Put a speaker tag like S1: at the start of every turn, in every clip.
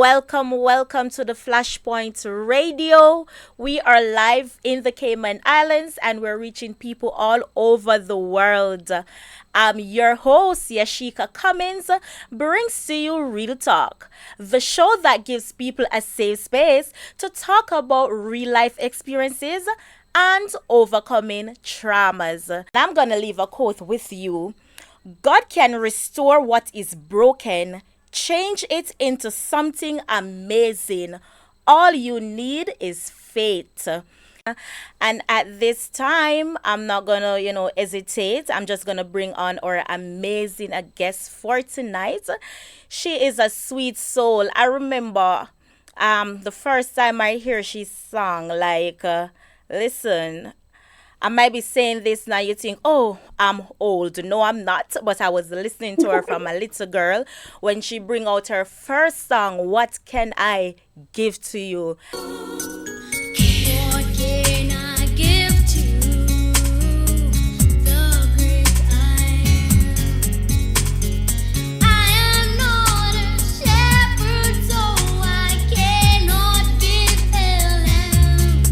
S1: welcome to the Flashpoint Radio. We are live in the Cayman Islands and we're reaching people all over the world. I'm your host, Yasheika Cummings, brings to you Real Talk, the show that gives people a safe space to talk about real life experiences and overcoming traumas. I'm going to leave a quote with you. God can restore what is broken, change it into something amazing. All you need is faith. And at this time, I'm not gonna, hesitate. I'm just gonna bring on our amazing guest for tonight. She is a sweet soul. I remember the first time I hear she sang, listen, I might be saying this now, you think, oh, I'm old. No, I'm not. But I was listening to her from a little girl when she bring out her first song, What Can I Give to You?
S2: What can I give to the great I am? I am not a shepherd, so I cannot give a lamb.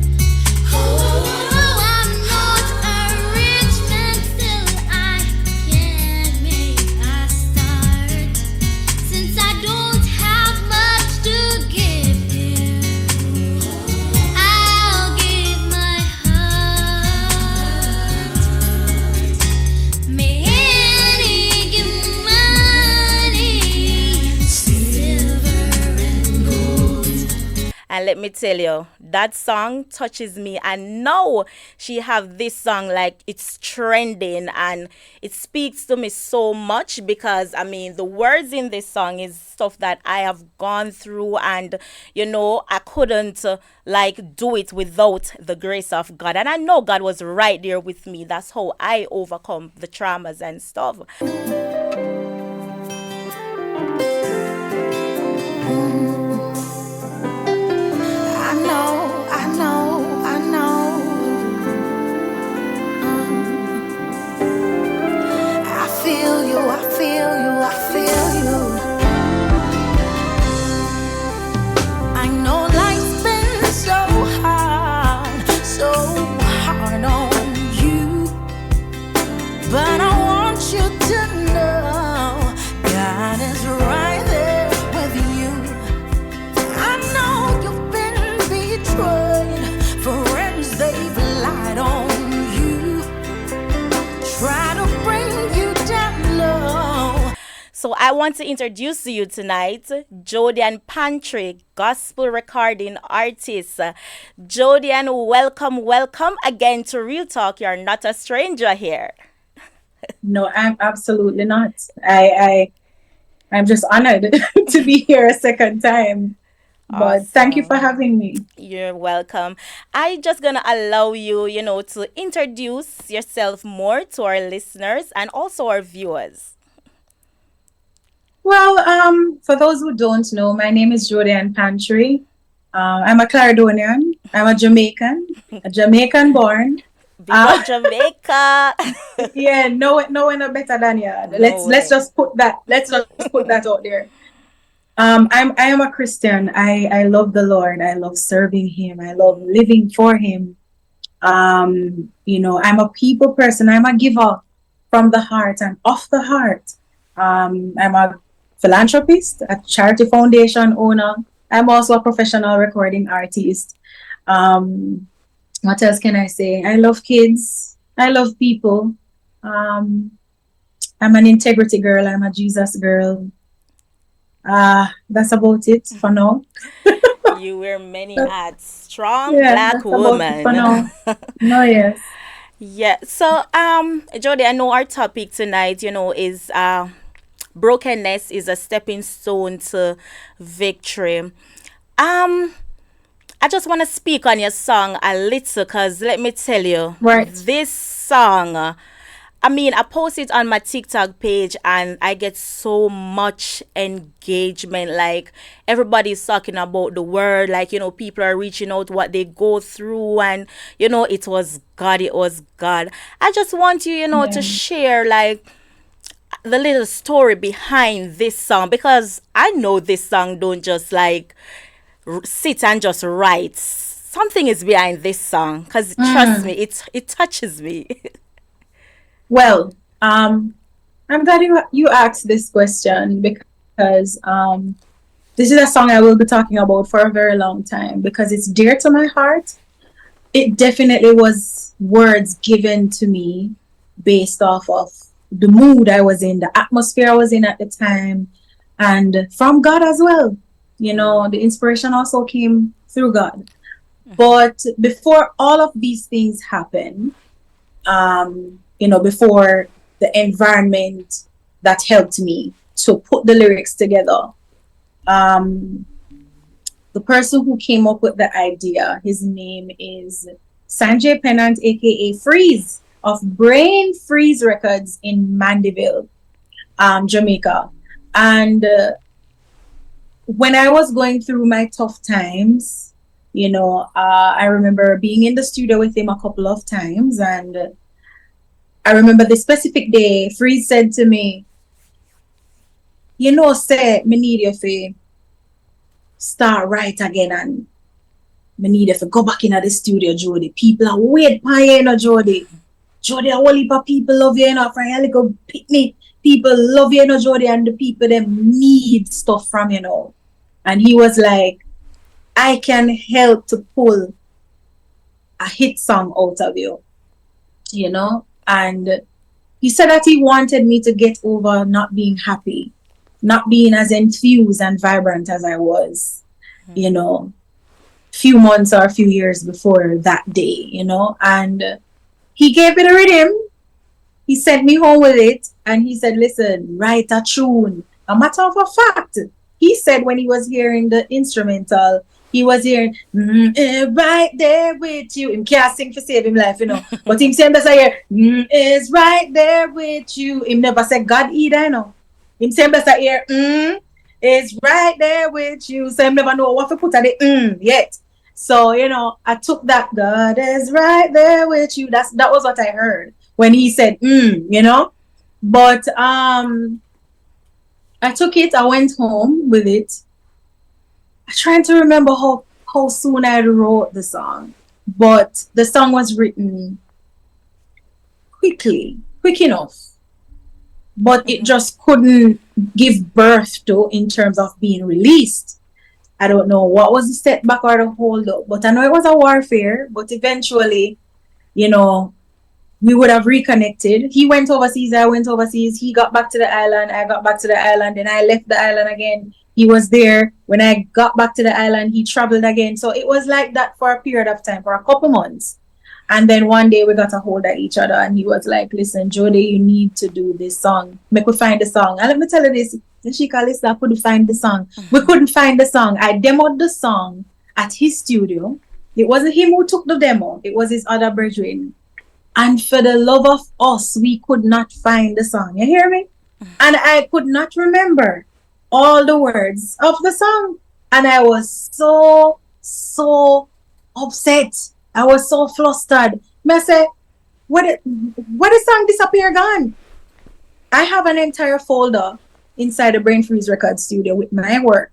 S2: Oh, I'm not a rich man, still I can make a start. Since I don't have much to give him, I'll give my heart. Many give money, silver and gold.
S1: And let me tell you, that song touches me. And now she have this song like it's trending and it speaks to me so much because the words in this song is stuff that I have gone through and I couldn't do it without the grace of God. And I know God was right there with me. That's how I overcome the traumas and stuff.
S2: I know, I know, I know. I feel you, I feel you, I feel you. I know life's been so hard on you. But I want you to know God is right there with you. I know you've been betrayed. Friends, they've lied on you. Try to bring you down low.
S1: So I want to introduce to you tonight Jovian Pantry, gospel recording artist. Jodian, welcome again to Real Talk. You're not a stranger here.
S3: No, I'm absolutely not. I'm just honored to be here a second time. But thank you for
S1: Awesome.
S3: having me.
S1: You're welcome. I just gonna allow you, to introduce yourself more to our listeners and also our viewers.
S3: Well, for those who don't know, my name is Jovian Pantry. I'm a Caledonian. I'm a Jamaican born.
S1: Big up Jamaica.
S3: Yeah, no one no better than you.
S1: No
S3: Let's
S1: way.
S3: just put that out there. I am a Christian. I love the Lord. I love serving Him. I love living for Him. I'm a people person. I'm a giver from the heart and off the heart. I'm a philanthropist, a charity foundation owner. I'm also a professional recording artist. What else can I say? I love kids. I love people. I'm an integrity girl. I'm a Jesus girl. That's about it for now.
S1: You wear many
S3: That's,
S1: hats. Strong
S3: yeah,
S1: black
S3: that's about it for
S1: woman.
S3: now. No, yes.
S1: Yeah. So, Jody, I know our topic tonight, is brokenness is a stepping stone to victory. I just want to speak on your song a little because let me tell you,
S3: Right.
S1: this song, I post it on my TikTok page and I get so much engagement. Like everybody's talking about the word, people are reaching out what they go through and it was God. I just want you, to
S3: Yeah.
S1: share the little story behind this song, because I know this song don't just like sit and just write. Something is behind this song, because trust me, it touches me.
S3: Well, I'm glad you asked this question because this is a song I will be talking about for a very long time because it's dear to my heart. It definitely was words given to me based off of the mood I was in, the atmosphere I was in at the time, and from God as well. You know, the inspiration also came through God. But before all of these things happen, before the environment that helped me to put the lyrics together, um, the person who came up with the idea, his name is Sanjay Pennant, aka Freeze, of Brain Freeze Records in Mandeville, Jamaica. And when I was going through my tough times, I remember being in the studio with him a couple of times, and I remember the specific day Freeze said to me, say, me need you to start right again, and me need you to go back into the studio, Jody. People are waiting for you, Jody. Jody, a whole heap of people love you, from your little picnic. People love you, Jody, and the people them need stuff from you. And he was like, I can help to pull a hit song out of you, and he said that he wanted me to get over not being happy, not being as enthused and vibrant as I was, few months or a few years before that day, and he gave it a rhythm. He sent me home with it, and he said, listen, write a tune. A matter of a fact, he said when he was hearing the instrumental, he was hearing, right there with you. Him can't sing for save him life, But him saying that I hear, is right there with you. Him never said God either, Him saying that I hear, is right there with you. So him never know what to put at the yet. So, I took that, God is right there with you. That was what I heard when he said, But I took it, I went home with it. I'm trying to remember how soon I wrote the song. But the song was written quick enough. But it just couldn't give birth to in terms of being released. I don't know what was the setback or the hold up, but I know it was a warfare. But eventually, we would have reconnected. He went overseas, I went overseas. He got back to the island, I got back to the island, then I left the island again. He was there. When I got back to the island, he traveled again. So it was like that for a period of time, for a couple months. And then one day we got a hold of each other, and he was like, listen, Jody, you need to do this song. Make we find the song. And let me tell you this, Yasheika, listen, I couldn't find the song. We couldn't find the song. I demoed the song at his studio. It wasn't him who took the demo. It was his other brethren. And for the love of us, we could not find the song. You hear me? And I could not remember all the words of the song. And I was so upset. I was so flustered. I said, what the song disappear gone? I have an entire folder inside the Brain Freeze Records studio with my work.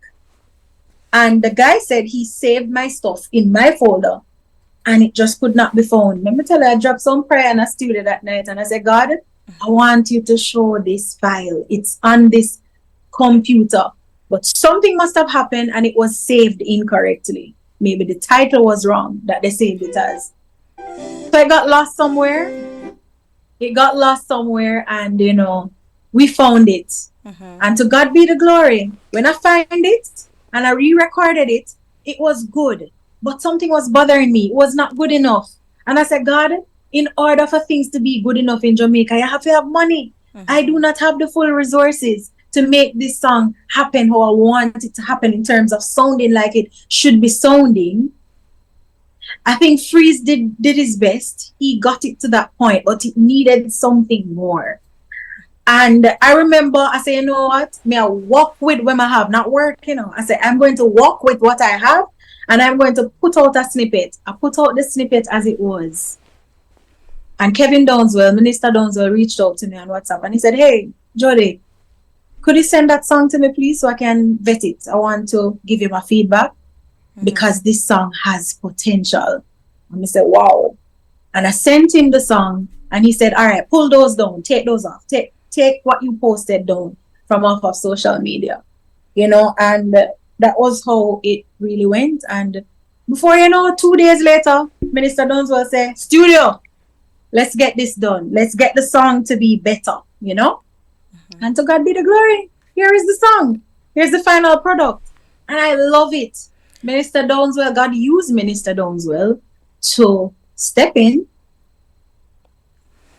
S3: And the guy said he saved my stuff in my folder. And it just could not be found. Let me tell you, I dropped some prayer in a studio that night. And I said, God, I want you to show this file. It's on this computer. But something must have happened and it was saved incorrectly. Maybe the title was wrong that they saved it as. So it got lost somewhere. And, we found it. And to God be the glory. When I find it and I re-recorded it, it was good. But something was bothering me. It was not good enough. And I said, God, in order for things to be good enough in Jamaica, you have to have money. I do not have the full resources to make this song happen how I want it to happen in terms of sounding like it should be sounding. I think Freeze did his best. He got it to that point, but it needed something more. And I remember, I said, you know what? May I walk with what I have, not work, I said, I'm going to walk with what I have. And I'm going to put out a snippet. I put out the snippet as it was. And Minister Downswell reached out to me on WhatsApp and he said, hey, Jody, could you send that song to me, please, so I can vet it? I want to give you my feedback because this song has potential. And I said, wow. And I sent him the song, and he said, all right, pull those down, take those off, take what you posted down from off of social media, and that was how it really went. And before 2 days later, Minister Dunswell said, studio, let's get this done. Let's get the song to be better. And to God be the glory. Here is the song. Here's the final product. And I love it. Minister Downswell, God used Minister Downswell to step in.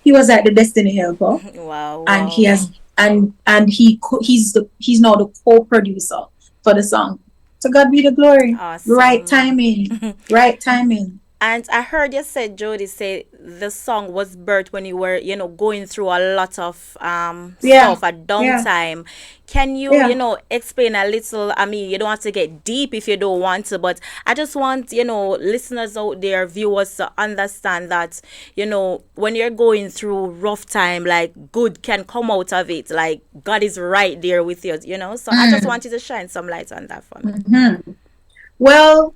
S3: He was at the Destiny Helper.
S1: Wow.
S3: And he has he's now the co-producer for the song. To God be the glory.
S1: Awesome.
S3: Right timing. Right timing.
S1: And I heard you said, Jody, say the song was birthed when you were, going through a lot of stuff at downtime. Can you, explain a little? I mean, you don't have to get deep if you don't want to, but I just want, listeners out there, viewers to understand that, when you're going through rough time, like good can come out of it. Like God is right there with you, So I just wanted to shine some light on that for me.
S3: Mm-hmm. Well,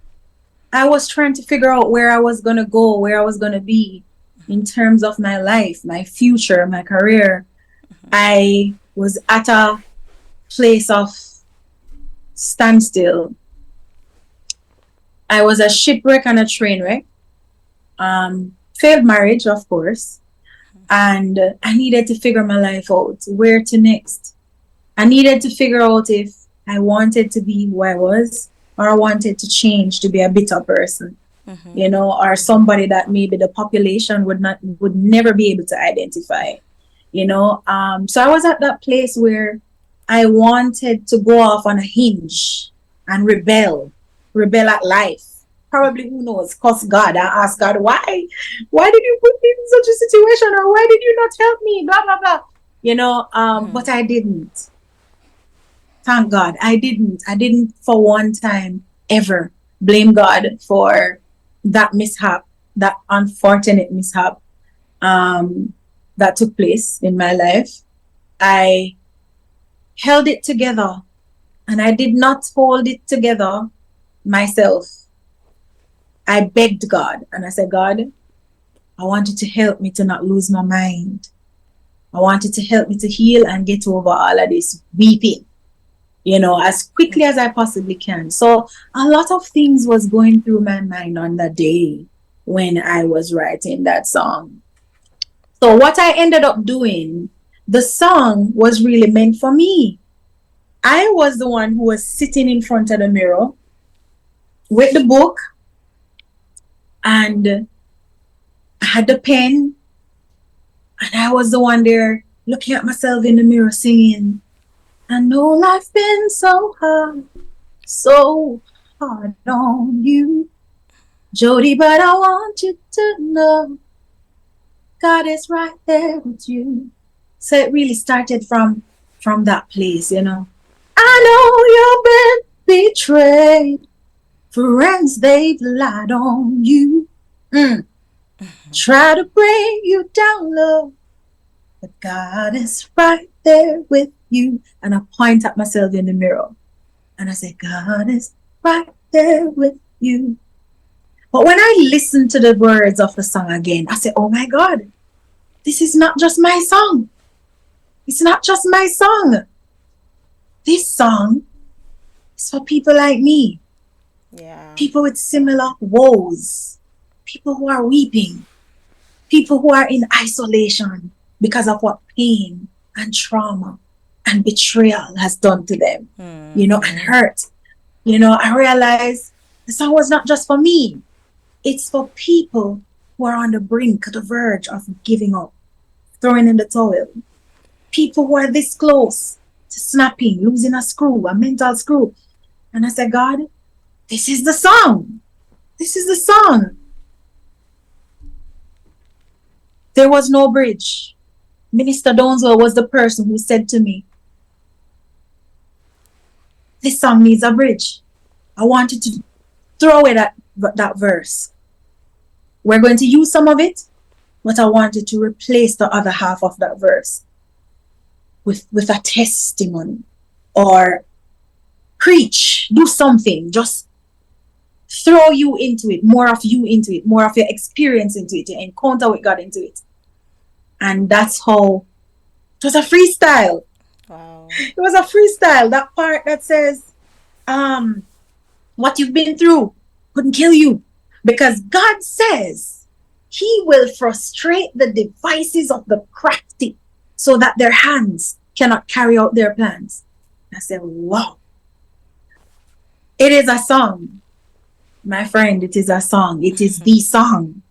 S3: I was trying to figure out where I was going to go, where I was going to be in terms of my life, my future, my career. I was at a place of standstill. I was a shipwreck and a train wreck. Failed marriage, of course. And I needed to figure my life out, where to next. I needed to figure out if I wanted to be who I was, or I wanted to change to be a better person, or somebody that maybe the population would never be able to identify, So I was at that place where I wanted to go off on a hinge and rebel at life. Probably, who knows, curse God and ask God, why did you put me in such a situation, or why did you not help me, blah, blah, blah, but I didn't. Thank God, I didn't for one time ever blame God for that mishap, that unfortunate mishap that took place in my life. I held it together, and I did not hold it together myself. I begged God, and I said, God, I want you to help me to not lose my mind. I want you to help me to heal and get over all of this weeping, as quickly as I possibly can. So a lot of things was going through my mind on that day when I was writing that song. So what I ended up doing, the song was really meant for me. I was the one who was sitting in front of the mirror with the book, and I had the pen, and I was the one there looking at myself in the mirror singing, I know life's been so hard on you, Jody, but I want you to know God is right there with you. So it really started from that place, I know you've been betrayed. Friends, they've lied on you. Try to bring you down low, but God is right there with you. And I point at myself in the mirror, and I say, God is right there with you. But when I listen to the words of the song again, I say, oh my God, this is not just my song. It's not just my song. This song is for people like me.
S1: Yeah.
S3: People with similar woes. People who are weeping. People who are in isolation because of what pain and trauma and betrayal has done to them, and hurt. I realized the song was not just for me. It's for people who are on the brink, the verge of giving up, throwing in the towel. People who are this close to snapping, losing a screw, a mental screw. And I said, God, this is the song. This is the song. There was no bridge. Minister Downswell was the person who said to me, this song needs a bridge. I wanted to throw away that verse. We're going to use some of it, but I wanted to replace the other half of that verse. with a testimony or preach, do something, just throw you into it, more of you into it, more of your experience into it, your encounter with God into it. And that's how it was a freestyle.
S1: Wow.
S3: It was a freestyle. That part that says, what you've been through couldn't kill you. Because God says He will frustrate the devices of the crafty so that their hands cannot carry out their plans. I said, wow. It is a song. My friend, it is a song. It is the song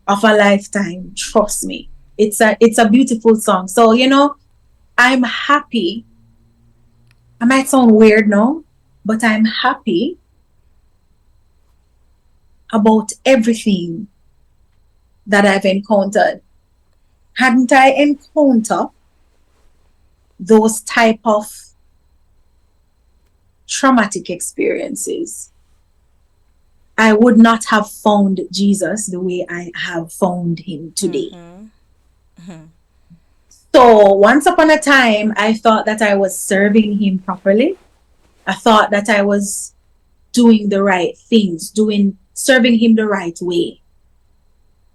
S3: of a lifetime. Trust me. It's a beautiful song. So, I'm happy. I might sound weird now, but I'm happy about everything that I've encountered. Hadn't I encountered those type of traumatic experiences, I would not have found Jesus the way I have found him today. So once upon a time, I thought that I was serving him properly. I thought that I was doing the right things, serving him the right way.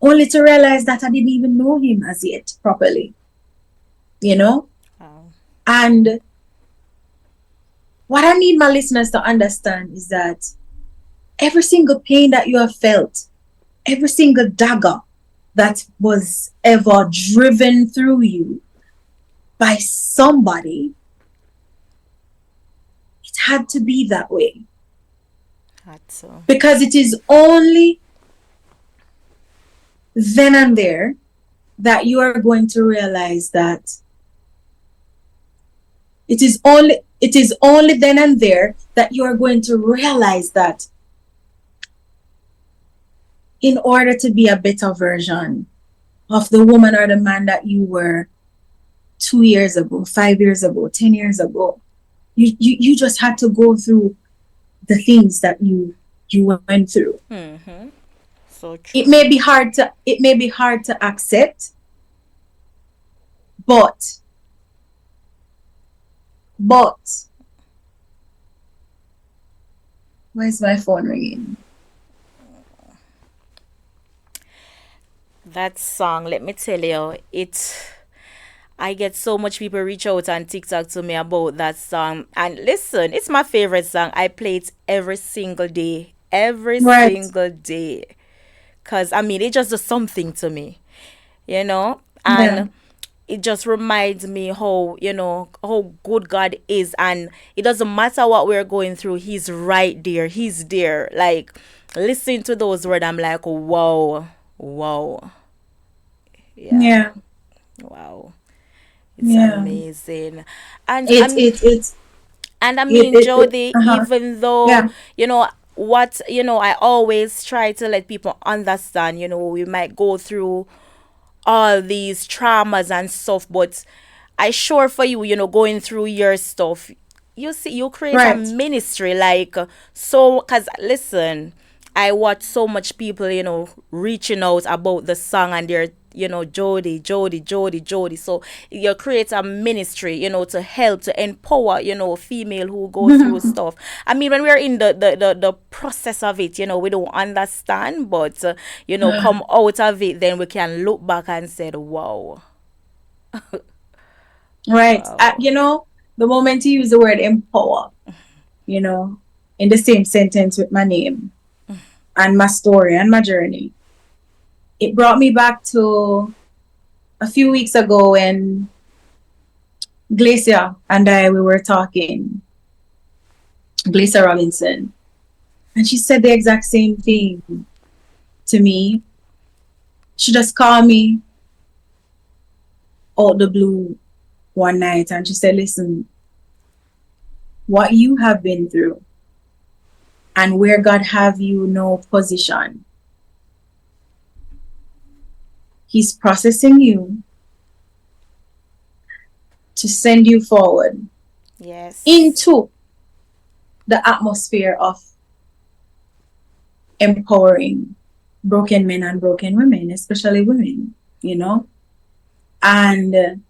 S3: Only to realize that I didn't even know him as yet properly.
S1: Wow.
S3: And what I need my listeners to understand is that every single pain that you have felt, every single dagger that was ever driven through you by somebody, it had to be that way.
S1: That's so.
S3: Because it is only then and there that you are going to realize that it is only then and there that you are going to realize that in order to be a better version of the woman or the man that you were 2 years ago, 5 years ago, 10 years ago, you just had to go through the things that you went through.
S1: So true.
S3: It may be hard to accept, but why is my phone ringing?
S1: That song, let me tell you, I get so much people reach out on TikTok to me about that song. And listen, it's my favorite song. I play it every single day. Every
S3: Right.
S1: single day. Because, I mean, it just does something to me. And
S3: Yeah.
S1: it just reminds me how good God is. And it doesn't matter what we're going through. He's right there. He's there. Like, listening to those words, I'm like, wow. Wow.
S3: Yeah.
S1: Wow. It's
S3: Yeah.
S1: amazing. And
S3: It's
S1: I mean, Jody,
S3: uh-huh.
S1: even though,
S3: Yeah.
S1: I always try to let people understand, we might go through all these traumas and stuff, but I sure for you, going through your stuff, you see, you create a
S3: Right.
S1: ministry, like, so, because listen, I watch so much people, reaching out about the song and they're, Jody, Jody, Jody, Jody. So you create a ministry, to help, to empower, female who go through stuff. I mean, when we're in the process of it, we don't understand, but, come out of it, then we can look back and say, wow.
S3: Right.
S1: Wow.
S3: The moment you use the word empower, in the same sentence with my name and my story and my journey, it brought me back to a few weeks ago when Glacia and we were talking, Glacia Robinson, and she said the exact same thing to me. She just called me out the blue one night and she said, listen, what you have been through and where God have you now position, He's processing you to send you forward
S1: Yes.
S3: into the atmosphere of empowering broken men and broken women, especially women, And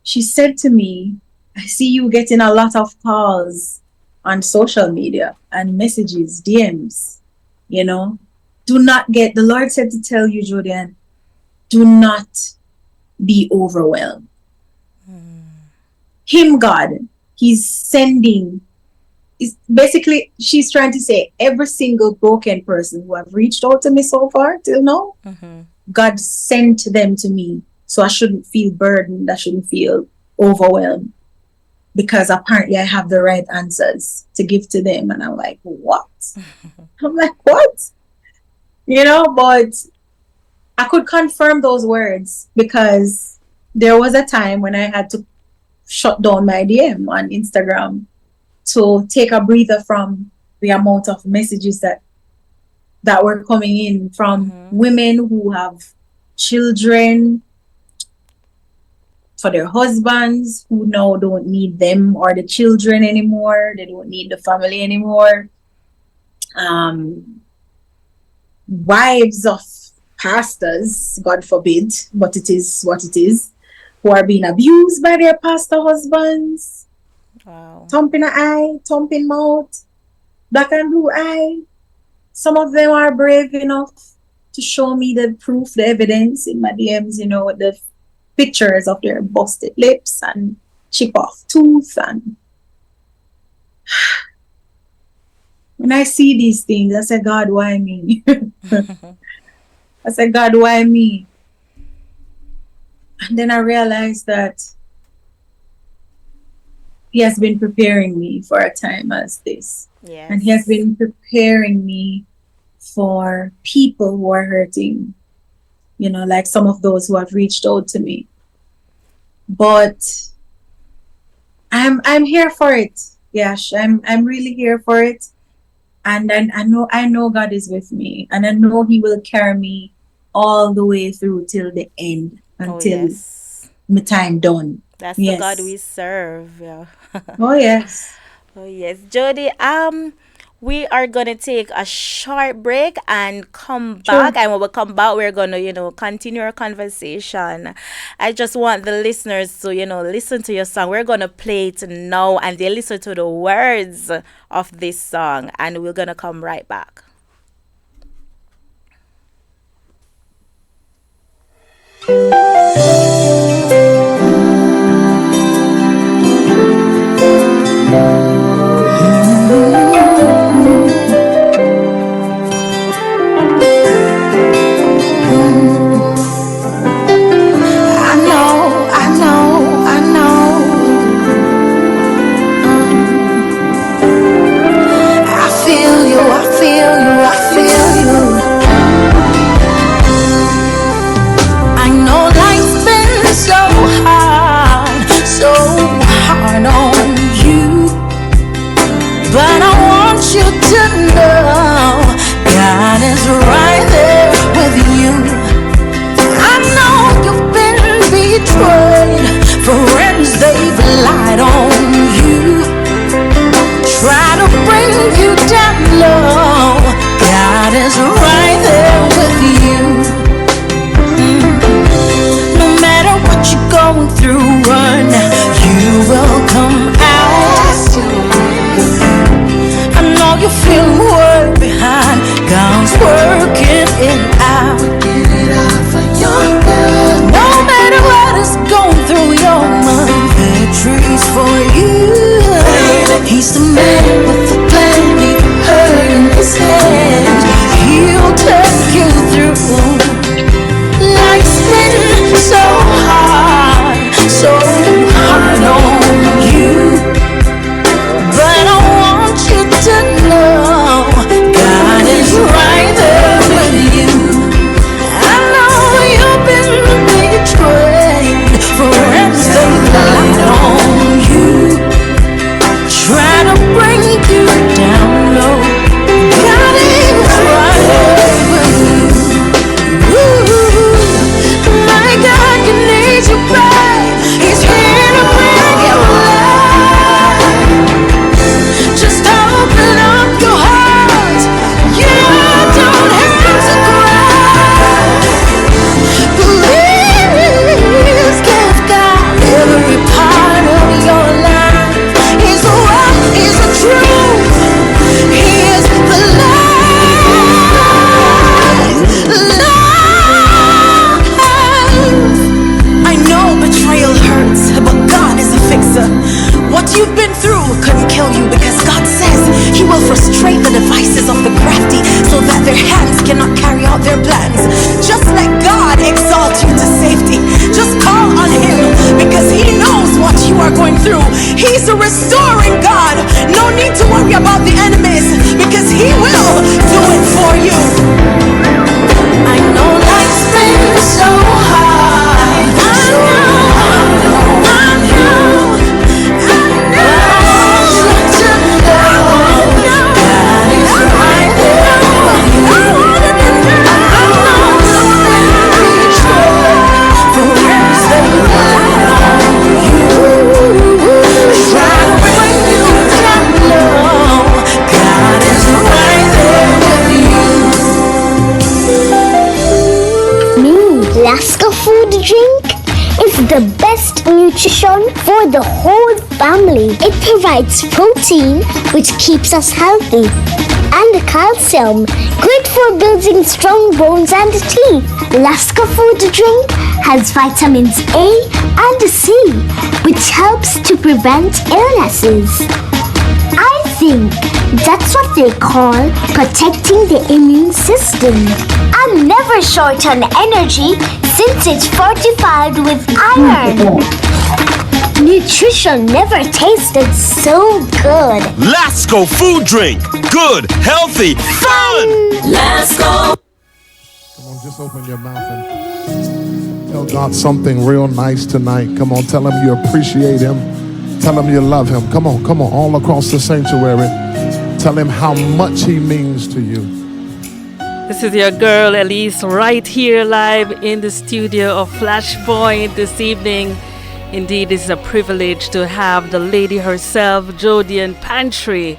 S3: she said to me, I see you getting a lot of calls on social media and messages, DMs, you know. Do not get, the Lord said to tell you, Jodian, do not be overwhelmed. Him, God, He's sending, is basically, she's trying to say every single broken person who have reached out to me so far till now, God sent them to me. So I shouldn't feel burdened. I shouldn't feel overwhelmed because apparently I have the right answers to give to them. And I'm like, what? I'm like, what? You know, but I could confirm those words because there was a time when I had to shut down my DM on Instagram to take a breather from the amount of messages that were coming in from women who have children, for their husbands who now don't need them or the children anymore. They don't need the family anymore. Wives of pastors, God forbid, but it is what it is, who are being abused by their pastor husbands.
S1: Wow.
S3: Thumping an eye, thumping mouth, black and blue eye. Some of them are brave enough to show me the proof, the evidence in my DMs, you know, with the pictures of their busted lips and chip off tooth. And when I see these things, I say, God, why me? I said, God, why me? And then I realized that He has been preparing me for a time as this.
S1: Yes.
S3: And He has been preparing me for people who are hurting, you know, like some of those who have reached out to me. But I'm here for it. Yes, I'm really here for it. And I know God is with me, and I know He will carry me all the way through till the end,
S1: Oh,
S3: until
S1: yes.
S3: my time done.
S1: That's the God
S3: Yes.
S1: we serve. Yeah.
S3: Oh yes.
S1: Oh, yes. Jody, we are gonna take a short break and come
S3: Sure.
S1: back. And when we come back, we're gonna, continue our conversation. I just want the listeners to, listen to your song. We're gonna play it now, and they listen to the words of this song, and we're gonna come right back.
S2: I know, I know, I know. I feel you, I feel you, I feel you. I know life's been the best nutrition for the whole family. It provides protein, which keeps us healthy, and calcium, great for building strong bones and teeth. Lasco food drink has vitamins A and C, which helps to prevent illnesses. I think that's what they call protecting the immune system. I'm never short on energy since it's fortified with iron. Nutrition never tasted so good.
S4: Lasco food drink. Good, healthy, fun!
S5: Come on, just open your mouth and tell God something real nice tonight. Come on, tell him you appreciate him. Tell him you love him. Come on, all across the sanctuary. Tell him how much he means to you.
S6: This is your girl Elise right here live in the studio of Flashpoint this evening. Indeed, it's a privilege to have the lady herself, Jovian Pantry,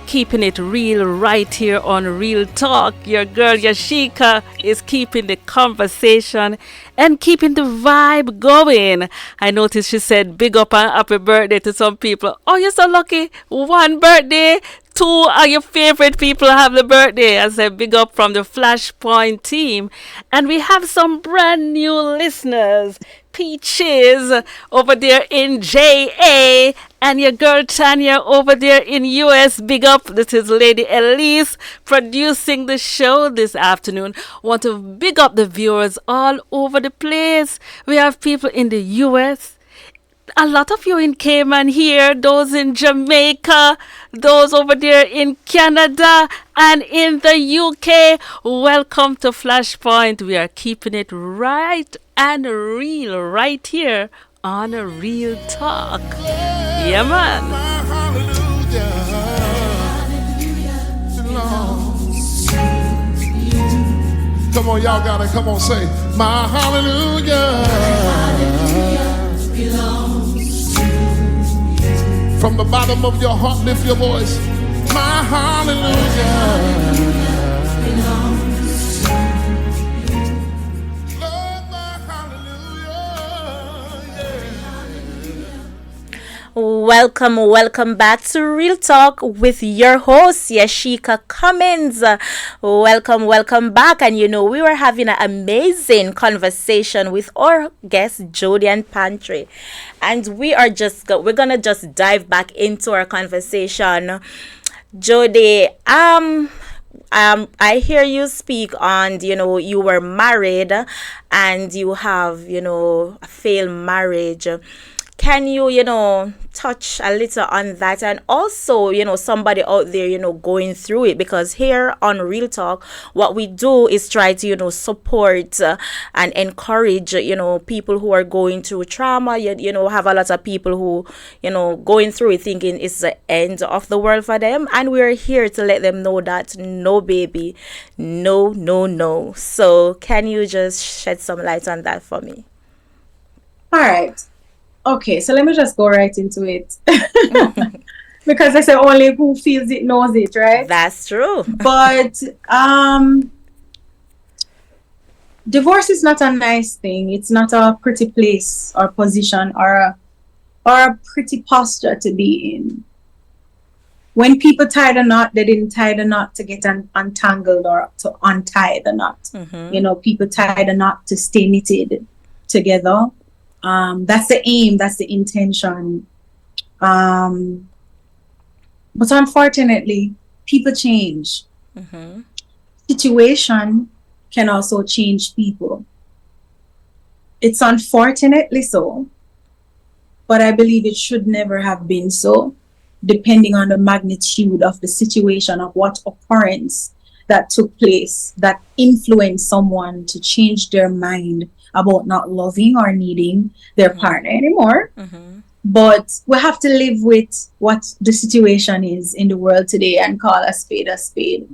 S6: keeping it real right here on Real Talk. Your girl Yasheika is keeping the conversation and keeping the vibe going. I noticed she said big up and happy birthday to some people. Oh, you're so lucky. One birthday. Two of your favorite people have the birthday. I said big up from the Flashpoint team. And we have some brand new listeners. Peaches over there in JA, and your girl Tanya over there in US. Big up. This is Lady Elise producing the show this afternoon. Want to big up the viewers all over the place. We have people in the US, a lot of you in Cayman here, those in Jamaica, those over there in Canada and in the UK. Welcome to Flashpoint. We are keeping it right and real right here on a Real Talk. Yeah, man.
S5: Come on, y'all got it. Come on, say, my hallelujah. From the bottom of your heart, lift your voice. My hallelujah. Lord, my hallelujah.
S1: Welcome back to Real Talk with your host, Yasheika Cummings. Welcome back. And you know, we were having an amazing conversation with our guest, Jovian Pantry. And we're gonna just dive back into our conversation. Jody, I hear you speak on, you were married and you have, a failed marriage. Can you, touch a little on that? And also, somebody out there, going through it, because here on Real Talk, what we do is try to, support and encourage, people who are going through trauma. Have a lot of people who, going through it thinking it's the end of the world for them. And we're here to let them know that no, baby, no. So can you just shed some light on that for me?
S3: All right. Okay, so let me just go right into it. Because I say only who feels it knows it, right?
S1: That's true.
S3: But divorce is not a nice thing. It's not a pretty place or position or a pretty posture to be in. When people tie the knot, they didn't tie the knot to get untangled or to untie the knot.
S1: Mm-hmm.
S3: People tie the knot to stay knitted together. That's the aim, that's the intention. But unfortunately, people change.
S1: Mm-hmm.
S3: Situation can also change people. It's unfortunately so, but I believe it should never have been so, depending on the magnitude of the situation, of what occurrence that took place that influenced someone to change their mind about not loving or needing their partner anymore.
S1: Mm-hmm.
S3: But we have to live with what the situation is in the world today and call a spade a spade.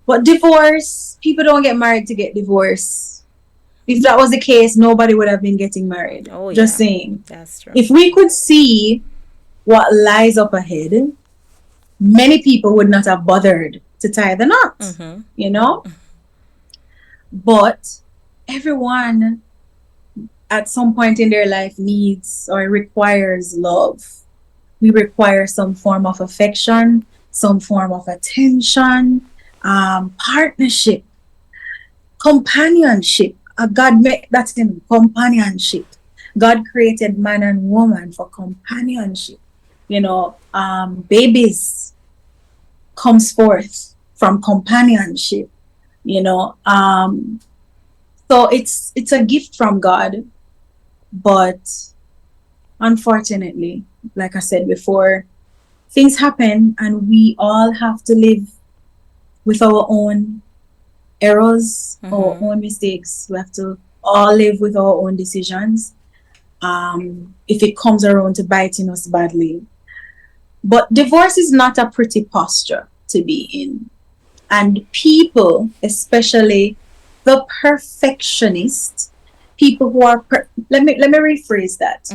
S3: But divorce, people don't get married to get divorced. If that was the case, nobody would have been getting married.
S1: Oh,
S3: Just
S1: yeah.
S3: saying.
S1: That's true.
S3: If we could see what lies up ahead, many people would not have bothered to tie the knot,
S1: Mm-hmm.
S3: But everyone, at some point in their life needs or requires love. We require some form of affection, some form of attention, partnership, companionship. God made that in companionship. God created man and woman for companionship. Babies comes forth from companionship. So it's a gift from God, but unfortunately, like I said before, things happen and we all have to live with our own errors, our own mistakes. We have to all live with our own decisions. If it comes around to biting us badly. But divorce is not a pretty posture to be in. And people, especially the perfectionists, people who are, let me rephrase that.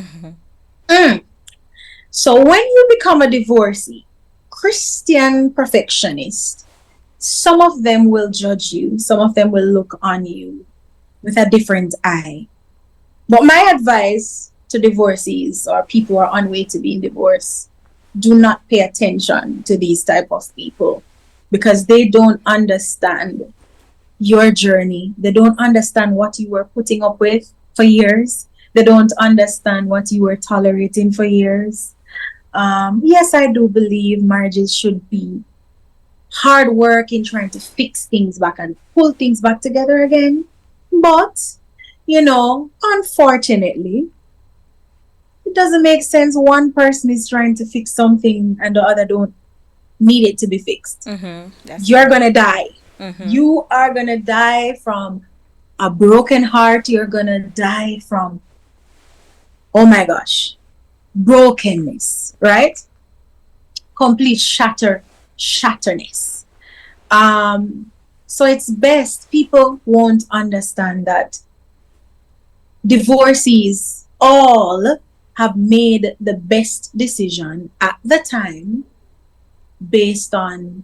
S3: So when you become a divorcee, Christian perfectionist, some of them will judge you, some of them will look on you with a different eye. But my advice to divorcees or people who are on way to being divorced, do not pay attention to these type of people because they don't understand your journey. They don't understand what you were putting up with for years. They don't understand what you were tolerating for years. Yes, I do believe marriages should be hard work in trying to fix things back and pull things back together again. But, unfortunately, it doesn't make sense. One person is trying to fix something and the other don't need it to be fixed. You're going to die. You are going to die from a broken heart. You're going to die from, oh my gosh, brokenness, right? Complete shatterness. So it's best. People won't understand that divorcees all have made the best decision at the time based on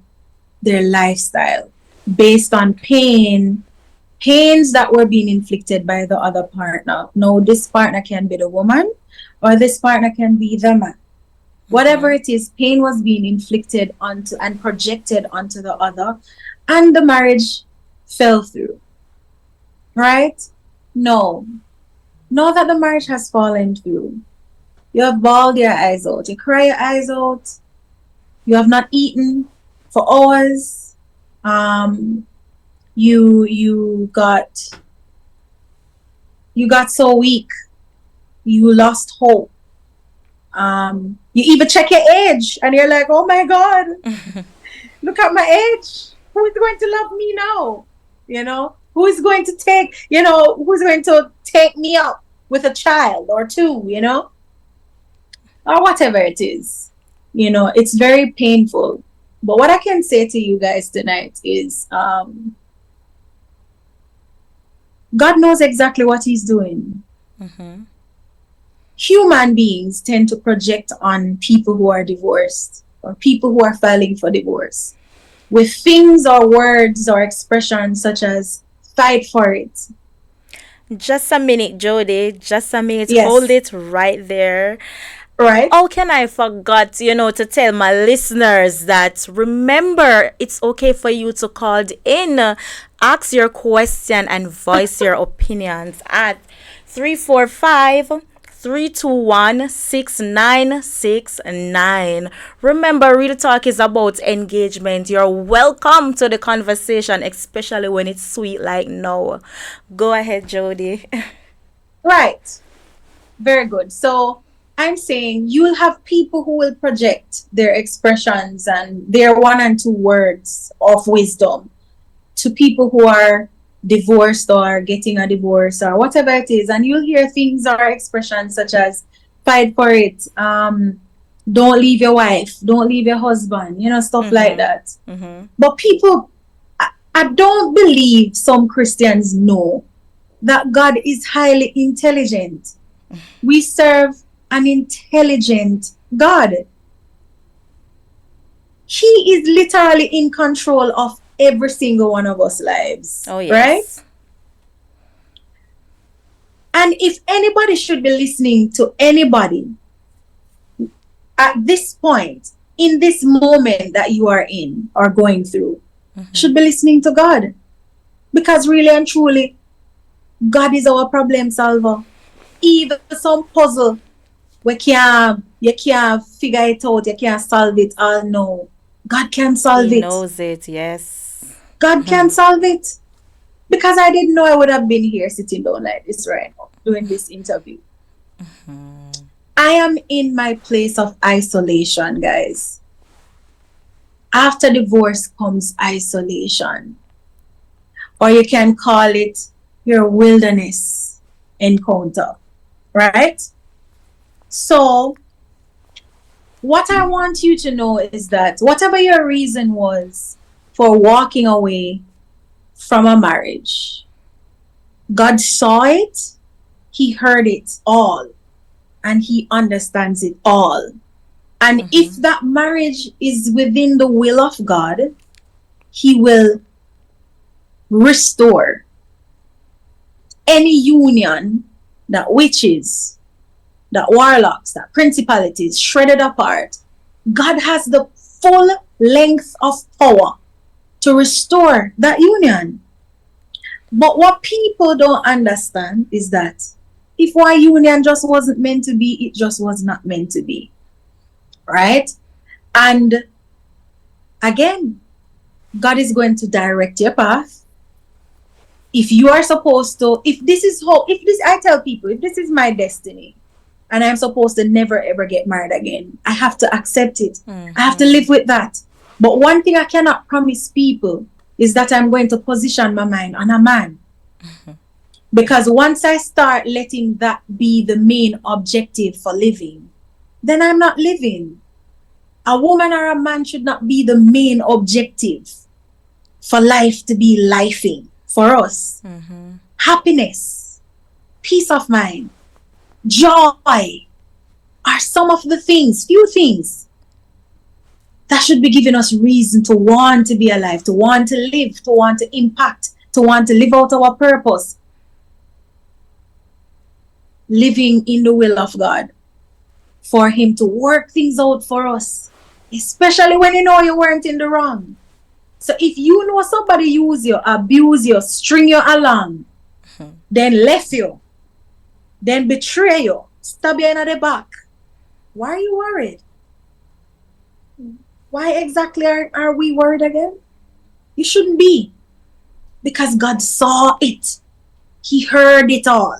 S3: their lifestyle, based on pains that were being inflicted by the other partner. No, this partner can be the woman or this partner can be the man. Whatever it is, pain was being inflicted onto and projected onto the other, and the marriage fell through. Right? No. Know that the marriage has fallen through. You have bawled your eyes out. You cry your eyes out. You have not eaten for hours. You got so weak. You lost hope. You even check your age and you're like, oh my God, look at my age. Who is going to love me now? Who's going to take me up with a child or two, or whatever it is. It's very painful. But what I can say to you guys tonight is God knows exactly what he's doing. Human beings tend to project on people who are divorced or people who are filing for divorce with things or words or expressions such as fight for it.
S1: Just a minute, Jody. Just a minute.
S3: Yes.
S1: Hold it right there.
S3: Right?
S1: How can I forget, to tell my listeners that remember, it's okay for you to call in, ask your question and voice your opinions at 345-321-6969. Remember, Real Talk is about engagement. You're welcome to the conversation, especially when it's sweet like now. Go ahead, Jody.
S3: Right. Very good. So I'm saying you'll have people who will project their expressions and their one and two words of wisdom to people who are divorced or getting a divorce or whatever it is, and you'll hear things or expressions such as fight for it, don't leave your wife, don't leave your husband, stuff like that. But people, I don't believe some Christians know that God is highly intelligent. We serve an intelligent God. He is literally in control of every single one of us lives.
S1: Oh, yes.
S3: Right? And if anybody should be listening to anybody at this point, in this moment that you are in or going through, should be listening to God. Because really and truly, God is our problem solver. Even some puzzle you can't figure it out, you can't solve it all. No, God can solve
S1: He
S3: it.
S1: knows it. Yes.
S3: God can solve it. Because I didn't know I would have been here sitting down like this right now, doing this interview. I am in my place of isolation, guys. After divorce comes isolation. Or you can call it your wilderness encounter, right? So, what I want you to know is that whatever your reason was for walking away from a marriage, God saw it, He heard it all, and He understands it all. And if that marriage is within the will of God, He will restore any union that witches, that warlocks, that principalities shredded apart. God has the full length of power to restore that union. But what people don't understand is that if one union just wasn't meant to be, it just was not meant to be. Right? And again, God is going to direct your path. If you are supposed to, I tell people, if this is my destiny and I'm supposed to never ever get married again, I have to accept it. I have to live with that. But one thing I cannot promise people is that I'm going to position my mind on a man. Because once I start letting that be the main objective for living, then I'm not living. A woman or a man should not be the main objective for life to be lifing for us. Happiness, peace of mind, joy are some of the things, few things that should be giving us reason to want to be alive, to want to live, to want to impact, to want to live out our purpose. Living in the will of God, for Him to work things out for us, especially when you know you weren't in the wrong. So if you know somebody use you, abuse you, string you along, then left you, then betray you, stab you in the back, why are you worried? Why exactly are we worried again? You shouldn't be. Because God saw it. He heard it all.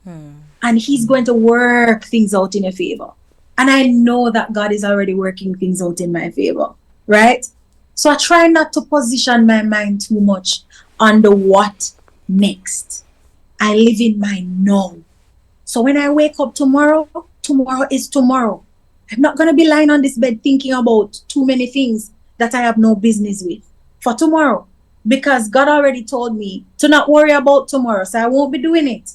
S3: And He's going to work things out in your favor. And I know that God is already working things out in my favor. Right? So I try not to position my mind too much on the what next. I live in my now. So when I wake up tomorrow, tomorrow is tomorrow. I'm not going to be lying on this bed thinking about too many things that I have no business with for tomorrow. Because God already told me to not worry about tomorrow. So I won't be doing it.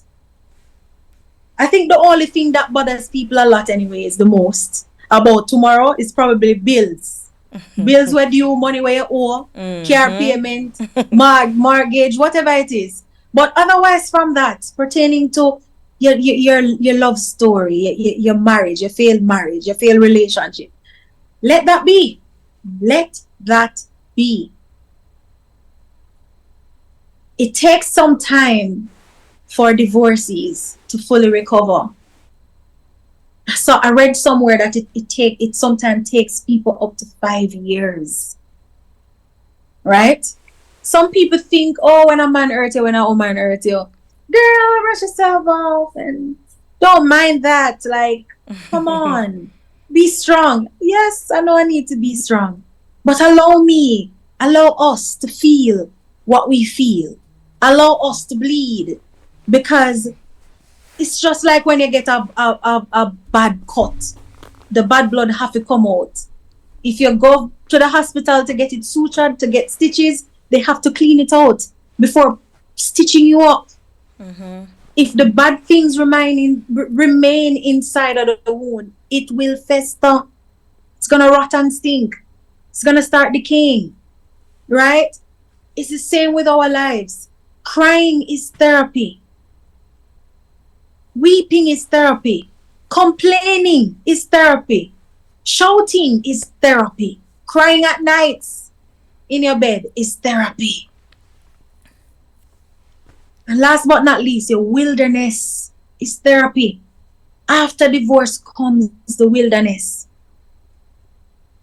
S3: I think the only thing that bothers people a lot anyway is the most about tomorrow is probably bills. Bills where due, money where you owe, car payment, mortgage, whatever it is. But otherwise from that, pertaining to your love story, your marriage, your failed relationship, let that be. Let that be. It takes some time for divorcees to fully recover. So I read somewhere that it sometimes takes people up to 5 years. Right? Some people think, oh, when a man hurt you, when a woman hurt you, girl, brush yourself off and don't mind that. Like, come on, be strong. Yes, I know I need to be strong. But allow us to feel what we feel. Allow us to bleed. Because it's just like when you get a bad cut. The bad blood have to come out. If you go to the hospital to get it sutured, to get stitches, they have to clean it out before stitching you up. If the bad things remain inside of the wound, it will fester. It's going to rot and stink. It's going to start decaying. Right? It's the same with our lives. Crying is therapy. Weeping is therapy. Complaining is therapy. Shouting is therapy. Crying at nights in your bed is therapy. And last but not least, your wilderness is therapy. After divorce comes the wilderness.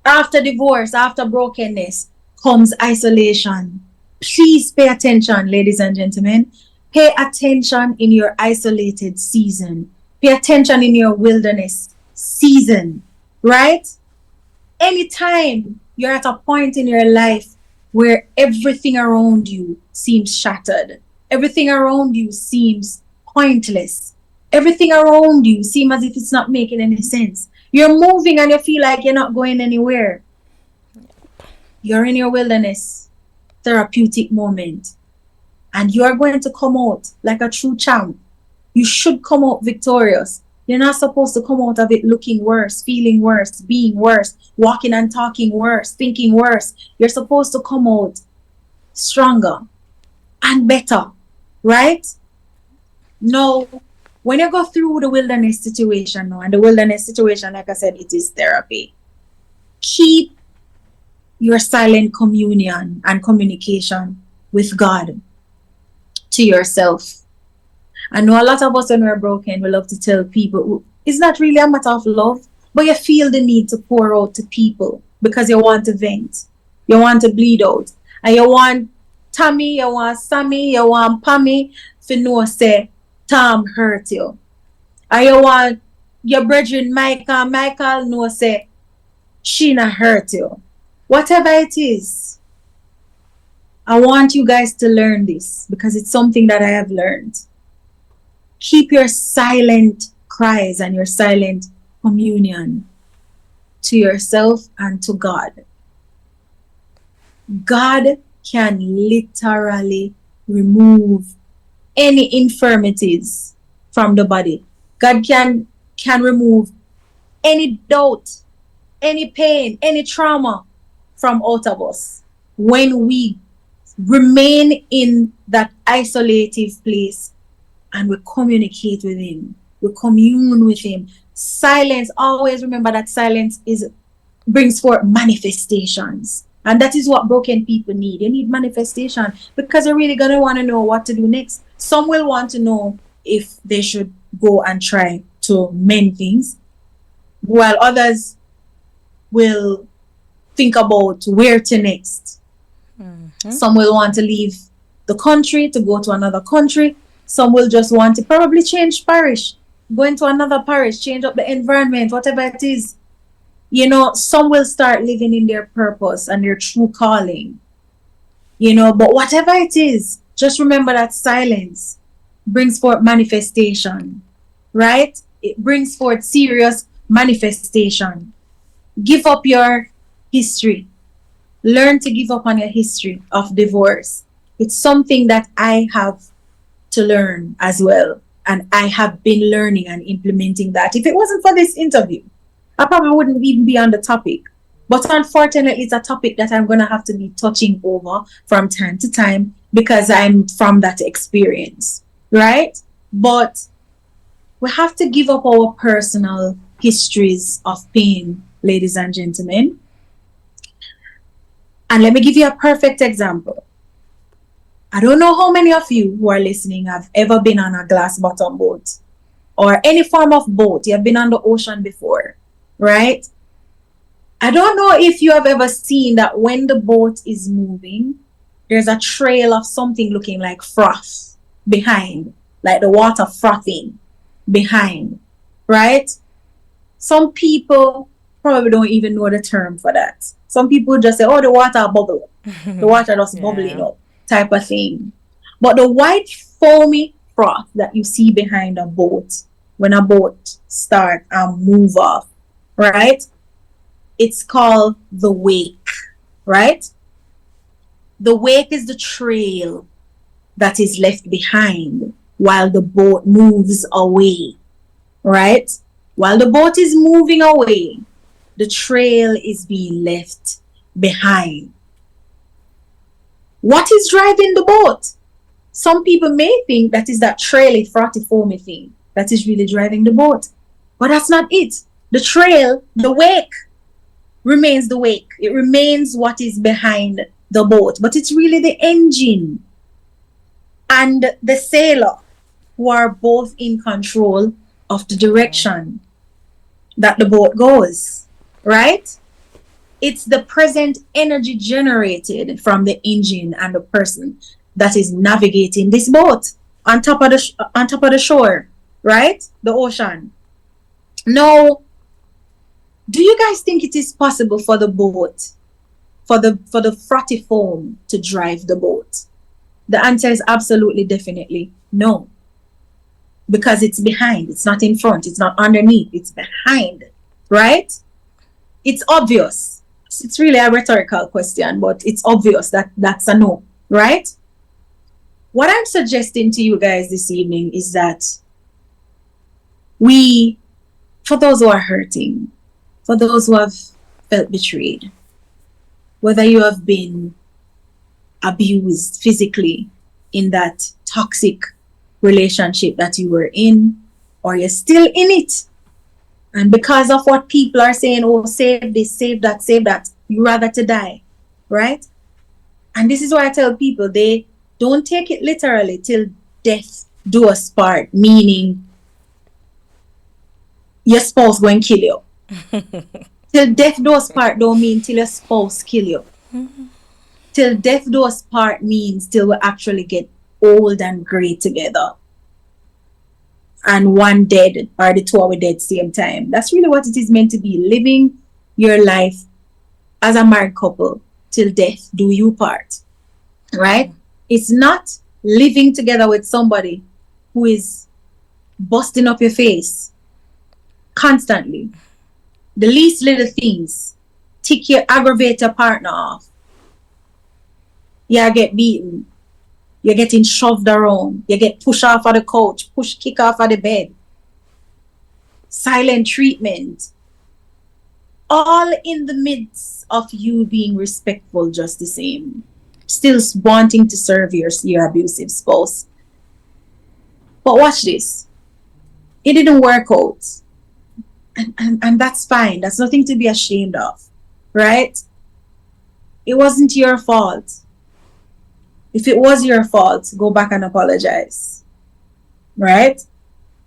S3: After divorce, after brokenness, comes isolation. Please pay attention, ladies and gentlemen. Pay attention in your isolated season. Pay attention in your wilderness season, right? Anytime you're at a point in your life where everything around you seems shattered, everything around you seems pointless, everything around you seems as if it's not making any sense. You're moving and you feel like you're not going anywhere. You're in your wilderness therapeutic moment. And you are going to come out like a true champ. You should come out victorious. You're not supposed to come out of it looking worse, feeling worse, being worse, walking and talking worse, thinking worse. You're supposed to come out stronger and better, right? No. When you go through the wilderness situation now, and the wilderness situation, like I said, it is therapy. Keep your silent communion and communication with God to yourself. I know a lot of us when we're broken, we love to tell people, it's not really a matter of love, but you feel the need to pour out to people because you want to vent. You want to bleed out. And you want Tommy, you want Sammy, you want Pammy to know say, Tom hurt you. And you want your brethren Michael know say, Sheena hurt you. Whatever it is, I want you guys to learn this because it's something that I have learned. Keep your silent cries and your silent communion to yourself and to God. God can literally remove any infirmities from the body. God can remove any doubt, any pain, any trauma from out of us when we remain in that isolative place and we communicate with him, we commune with him. Silence, always remember that silence brings forth manifestations, and that is what broken people need. They need manifestation because they're really gonna want to know what to do next. Some will want to know if they should go and try to mend things, while others will think about where to next. Some will want to leave the country to go to another country. Some will just want to probably change parish, go into another parish, change up the environment, whatever it is. You know, some will start living in their purpose and their true calling. You know, but whatever it is, just remember that silence brings forth manifestation, right? It brings forth serious manifestation. Give up your history. Learn to give up on your history of divorce. It's something that I have to learn as well. And I have been learning and implementing that. If it wasn't for this interview, I probably wouldn't even be on the topic. But unfortunately, it's a topic that I'm going to have to be touching over from time to time because I'm from that experience, right? But we have to give up our personal histories of pain, ladies and gentlemen. And let me give you a perfect example. I don't know how many of you who are listening have ever been on a glass bottom boat or any form of boat. You have been on the ocean before, right? I don't know if you have ever seen that when the boat is moving, there's a trail of something looking like froth behind, like the water frothing behind, right? Some people probably don't even know the term for that. Some people just say, oh, the water bubble. The water just bubbling up type of thing. But the white foamy froth that you see behind a boat, when a boat starts and move off, right? It's called the wake, right? The wake is the trail that is left behind while the boat moves away, right? While the boat is moving away, the trail is being left behind. What is driving the boat? Some people may think that is that traily, frothy, foamy thing. that is really driving the boat. But that's not it. The trail, the wake, remains the wake. It remains what is behind the boat. But it's really the engine and the sailor who are both in control of the direction that the boat goes, right? It's the present energy generated from the engine and the person that is navigating this boat on top of the shore, right? The ocean. Now, do you guys think it is possible for the boat, for the frothy foam to drive the boat? The answer is absolutely, definitely no. Because it's behind, it's not in front, it's not underneath, it's behind, right? It's obvious. It's really a rhetorical question, but it's obvious that that's a no, right? What I'm suggesting to you guys this evening is that for those who are hurting, for those who have felt betrayed, whether you have been abused physically in that toxic relationship that you were in, or you're still in it, and because of what people are saying, oh, save this, save that, you rather to die, right? And this is why I tell people, they don't take it literally till death do us part, meaning your spouse going to kill you. Till death do us part don't mean till your spouse kill you. Till death do us part means till we actually get old and gray together, and one dead or the two are dead same time. That's really what it is meant to be, living your life as a married couple till death do you part, right? It's not living together with somebody who is busting up your face constantly. The least little things aggravate your partner off. You get beaten. You're getting shoved around. You get pushed off of the couch, kick off of the bed. Silent treatment. All in the midst of you being respectful just the same. Still wanting to serve your abusive spouse. But watch this. It didn't work out. And that's fine. That's nothing to be ashamed of. Right? It wasn't your fault. If it was your fault, go back and apologize. Right?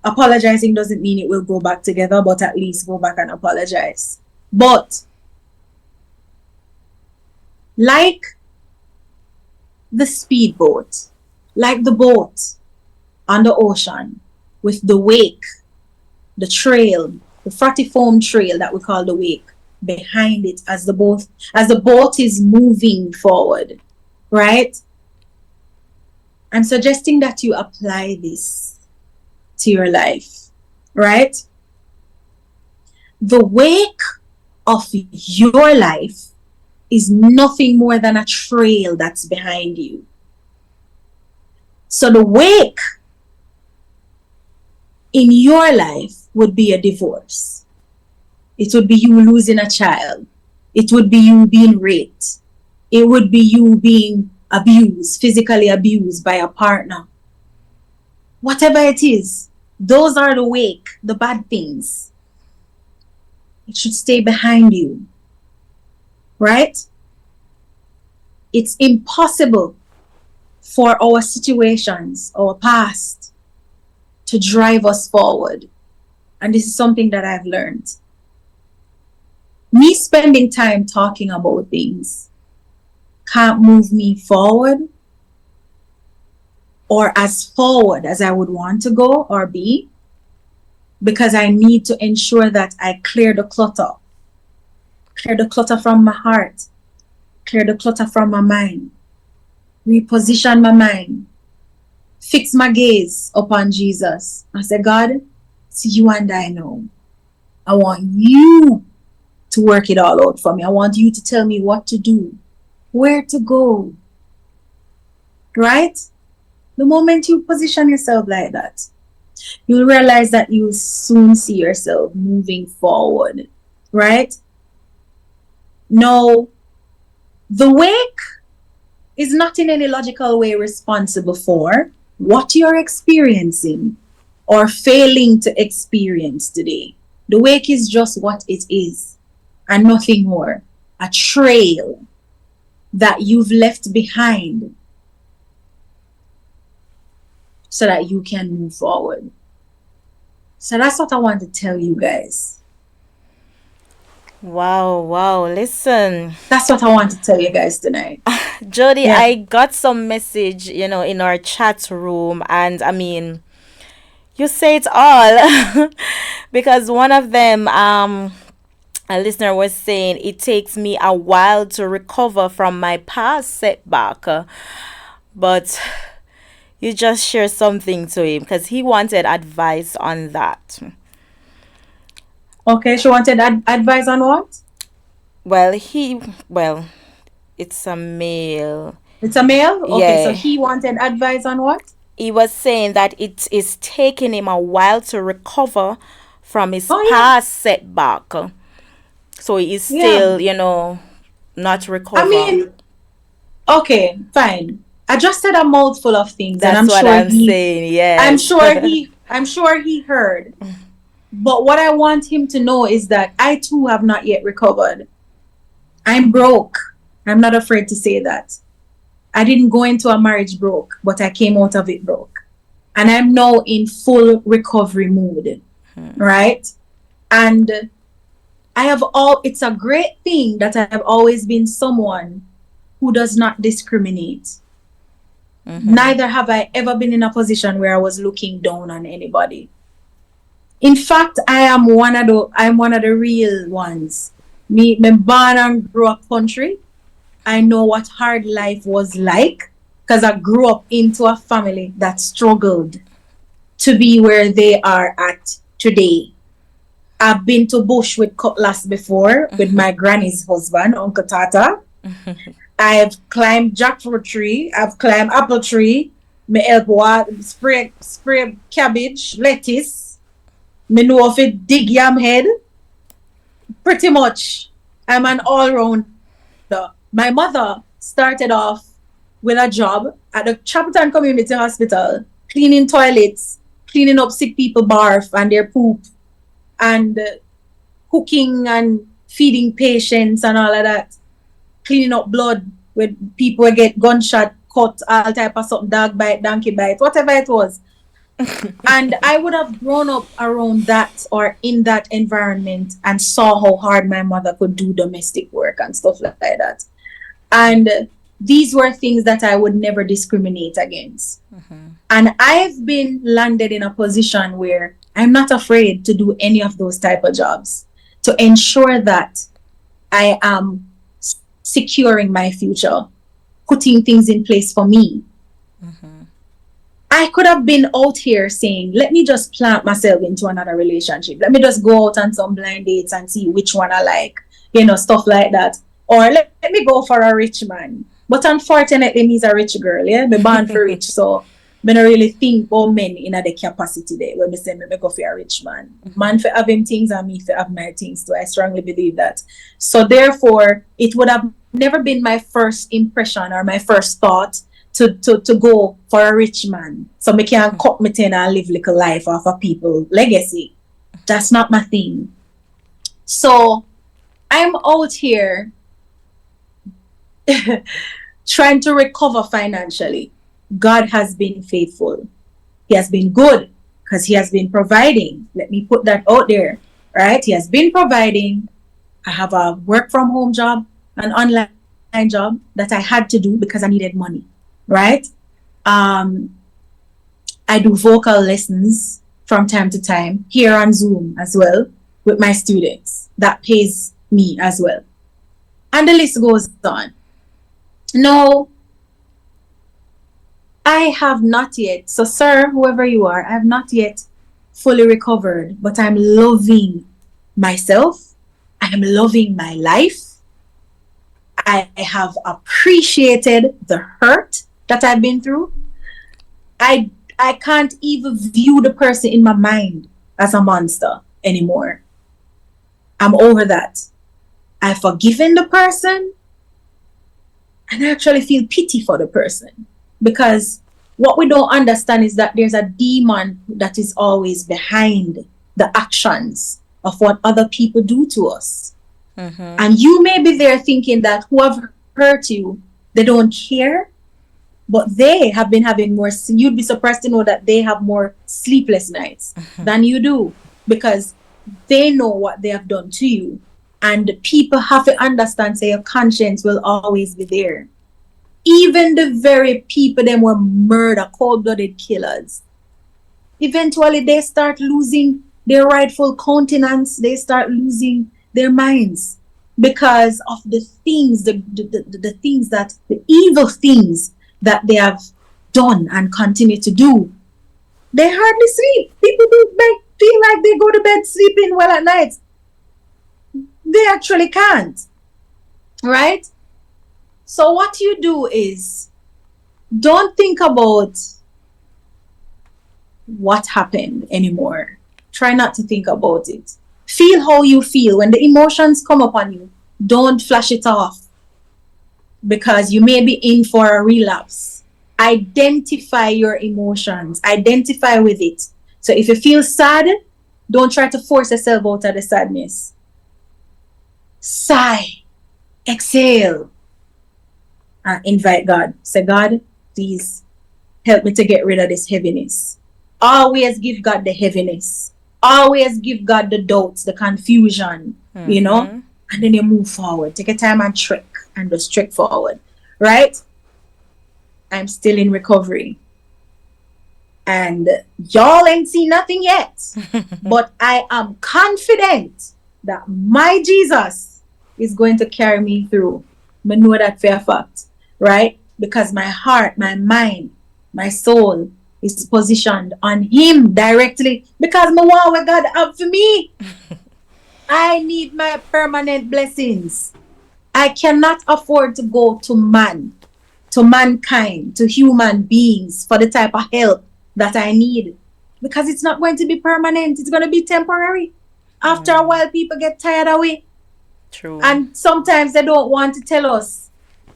S3: Apologizing doesn't mean it will go back together, but at least go back and apologize. But, like the speedboat, like the boat on the ocean, with the wake, the trail, the frothy foam trail that we call the wake, behind it as the boat is moving forward, right? I'm suggesting that you apply this to your life, right? The wake of your life is nothing more than a trail that's behind you. So the wake in your life would be a divorce. It would be you losing a child. It would be you being raped. It would be you being abused, physically abused by a partner. Whatever it is, those are the wake, the bad things. It should stay behind you. Right? It's impossible for our situations, our past, to drive us forward. And this is something that I've learned. Me spending time talking about things can't move me forward or as forward as I would want to go or be, because I need to ensure that I clear the clutter. Clear the clutter from my heart. Clear the clutter from my mind. Reposition my mind. Fix my gaze upon Jesus. I say, God, it's you and I now. I want you to work it all out for me. I want you to tell me what to do, where to go. Right? The moment you position yourself like that, you'll realize that you'll soon see yourself moving forward. Right? Now, the wake is not in any logical way responsible for what you're experiencing or failing to experience today. The wake is just what it is and nothing more. A trail that you've left behind so that you can move forward. So that's what I want to tell you guys.
S1: Wow. Listen,
S3: That's what I want to tell you guys tonight.
S1: Jody,
S3: Yeah.
S1: I got some message, in our chat room, and I mean, you say it all. Because one of them, a listener was saying, it takes me a while to recover from my past setback. But you just share something to him because he wanted advice on that.
S3: Okay, she wanted advice on what?
S1: Well, it's a male.
S3: It's a male? Okay, so
S1: Yeah.
S3: he wanted advice on what?
S1: He was saying that it is taking him a while to recover from his
S3: Oh, yeah.
S1: past setback. So he is
S3: Yeah.
S1: still, not recovered.
S3: I mean, okay, fine. I just said a mouthful of things, and
S1: That's
S3: I'm
S1: what
S3: sure
S1: I'm
S3: he,
S1: saying. Yes.
S3: I'm sure he heard. But what I want him to know is that I too have not yet recovered. I'm broke. I'm not afraid to say that. I didn't go into a marriage broke, but I came out of it broke. And I'm now in full recovery mood. Right? And it's a great thing that I have always been someone who does not discriminate. Neither have I ever been in a position where I was looking down on anybody. In fact, I'm one of the real ones. Me born and grew up country. I know what hard life was like because I grew up into a family that struggled to be where they are at today. I've been to bush with cutlass before with my granny's husband, Uncle Tata. I've climbed jackfruit tree. I've climbed apple tree. Me help spray cabbage, lettuce. Me know if it dig yam head. Pretty much, I'm an all-rounder. My mother started off with a job at the Chapelton Community Hospital, cleaning toilets, cleaning up sick people barf and their poop, and cooking and feeding patients and all of that. Cleaning up blood with people who get gunshot, cut, all type of something, dog bite, donkey bite, whatever it was. And I would have grown up around that or in that environment and saw how hard my mother could do domestic work and stuff like that. And these were things that I would never discriminate against. And I've been landed in a position where I'm not afraid to do any of those type of jobs to ensure that I am securing my future, putting things in place for me. I could have been out here saying, let me just plant myself into another relationship. Let me just go out on some blind dates and see which one I like, stuff like that. Or let me go for a rich man. But unfortunately, me's a rich girl, yeah? Me born for rich, so I don't really think about men in the capacity there when me say me go for a rich man. Man for have him things and me for have my things too. I strongly believe that. So therefore, it would have never been my first impression or my first thought to go for a rich man. So me can cut me ten and live little life off of people legacy. That's not my thing. So I'm out here trying to recover financially. God has been faithful. He has been good because he has been providing. Let me put that out there, right? He has been providing. I have a work from home job, an online job that I had to do because I needed money, right? I do vocal lessons from time to time here on Zoom as well with my students. That pays me as well. And the list goes on. No, I have not yet. So, sir, whoever you are, I have not yet fully recovered, but I'm loving myself. I am loving my life. I have appreciated the hurt that I've been through. I can't even view the person in my mind as a monster anymore. I'm over that. I've forgiven the person, and I actually feel pity for the person because what we don't understand is that there's a demon that is always behind the actions of what other people do to us. And you may be there thinking that whoever hurt you, they don't care, but they have been having more, you'd be surprised to know that they have more sleepless nights than you do, because they know what they have done to you. And people have to understand, say, your conscience will always be there. Even the very people them were murder, cold-blooded killers, eventually they start losing their rightful countenance. They start losing their minds because of the things, the things that, the evil things that they have done and continue to do. They hardly sleep. People do feel like they go to bed sleeping well at night. They actually can't. Right? So what you do is, don't think about what happened anymore. Try not to think about it. Feel how you feel. When the emotions come upon you, don't flash it off, because you may be in for a relapse. Identify your emotions. Identify with it. So if you feel sad, don't try to force yourself out of the sadness. Sigh. Exhale. And invite God. Say, God, please help me to get rid of this heaviness. Always give God the heaviness. Always give God the doubts, the confusion, you know, and then you move forward. Take a time and trek, and just trek forward, right? I'm still in recovery, and y'all ain't seen nothing yet, but I am confident that my Jesus is going to carry me through. I know that for a fact, right? Because my heart, my mind, my soul is positioned on Him directly, because my want what God have for me. I need my permanent blessings. I cannot afford to go to man, to mankind, to human beings for the type of help that I need, because it's not going to be permanent. It's going to be temporary. After a while, people get tired of it.
S1: True.
S3: And sometimes they don't want to tell us,